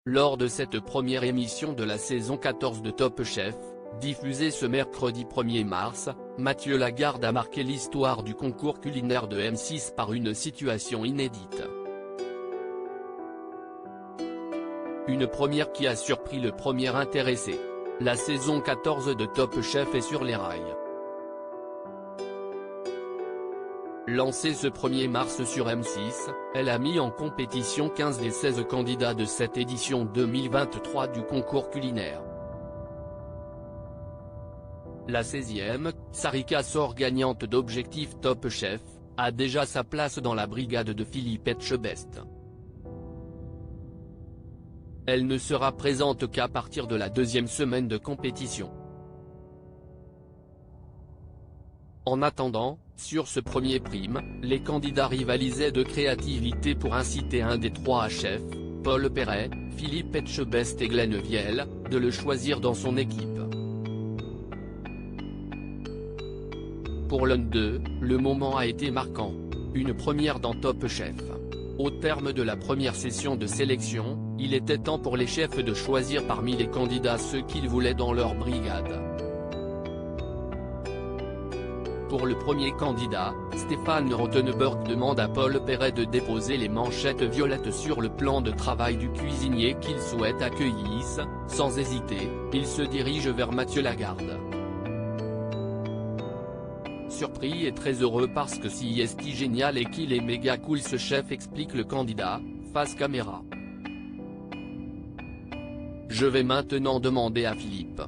Lors de cette première émission de la saison 14 de Top Chef, diffusée ce mercredi 1er mars, Mathieu Lagarde a marqué l'histoire du concours culinaire de M6 par une situation inédite. Une première qui a surpris le premier intéressé. La saison 14 de Top Chef est sur les rails. Lancée ce 1er mars sur M6, elle a mis en compétition 15 des 16 candidats de cette édition 2023 du concours culinaire. La 16e, Sarika sort gagnante d'Objectif Top Chef, a déjà sa place dans la brigade de Philippe Etchebest. Elle ne sera présente qu'à partir de la deuxième semaine de compétition. En attendant, sur ce premier prime, les candidats rivalisaient de créativité pour inciter un des trois chefs, Paul Perret, Philippe Etchebest et Glenn Viel, de le choisir dans son équipe. Pour l'un d'eux, le moment a été marquant. Une première dans Top Chef. Au terme de la première session de sélection, il était temps pour les chefs de choisir parmi les candidats ceux qu'ils voulaient dans leur brigade. Pour le premier candidat, Stéphane Rothenberg demande à Paul Perret de déposer les manchettes violettes sur le plan de travail du cuisinier qu'il souhaite accueillir. Sans hésiter, il se dirige vers Mathieu Lagarde. Surpris et très heureux parce que si est génial et qu'il est méga cool ce chef, explique le candidat, face caméra. Je vais maintenant demander à Philippe.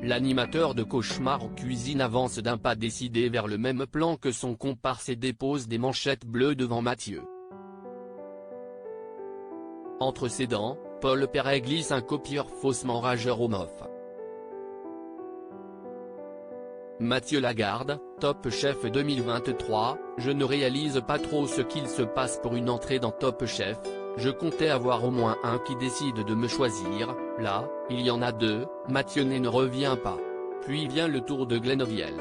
L'animateur de Cauchemar en cuisine avance d'un pas décidé vers le même plan que son comparse et dépose des manchettes bleues devant Mathieu. Entre ses dents, Paul Perret glisse un copieur faussement rageur au mof. Mathieu Lagarde, Top Chef 2023, je ne réalise pas trop ce qu'il se passe pour une entrée dans Top Chef, je comptais avoir au moins un qui décide de me choisir, là, il y en a deux, Mathieu ne revient pas. Puis vient le tour de Glenn Viel.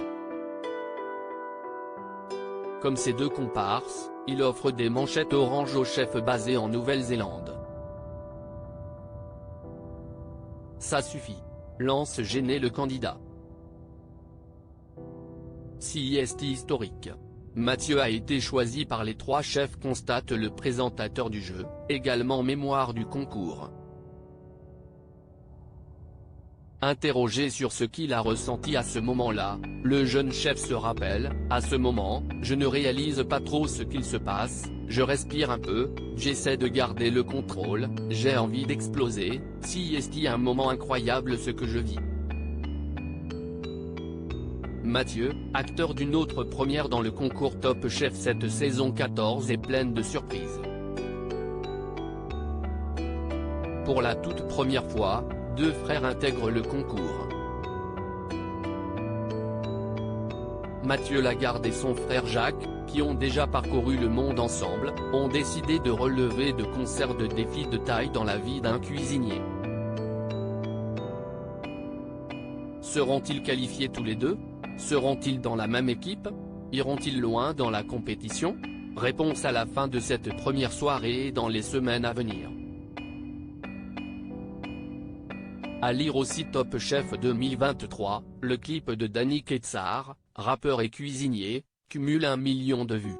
Comme ses deux comparses, il offre des manchettes orange au chef basé en Nouvelle-Zélande. Ça suffit. Lance gêné le candidat. Si est historique. Mathieu a été choisi par les trois chefs, constate le présentateur du jeu, également mémoire du concours. Interrogé sur ce qu'il a ressenti à ce moment-là, le jeune chef se rappelle, à ce moment, je ne réalise pas trop ce qu'il se passe, je respire un peu, j'essaie de garder le contrôle, j'ai envie d'exploser, si est un moment incroyable ce que je vis. Mathieu, acteur d'une autre première dans le concours Top Chef cette saison 14 est pleine de surprises. Pour la toute première fois, deux frères intègrent le concours. Mathieu Lagarde et son frère Jacques, qui ont déjà parcouru le monde ensemble, ont décidé de relever de concert de défis de taille dans la vie d'un cuisinier. Seront-ils qualifiés tous les deux? Seront-ils dans la même équipe? Iront-ils loin dans la compétition? Réponse à la fin de cette première soirée et dans les semaines à venir. À lire aussi Top Chef 2023, le clip de Danny Ketsar, rappeur et cuisinier, cumule 1 million de vues.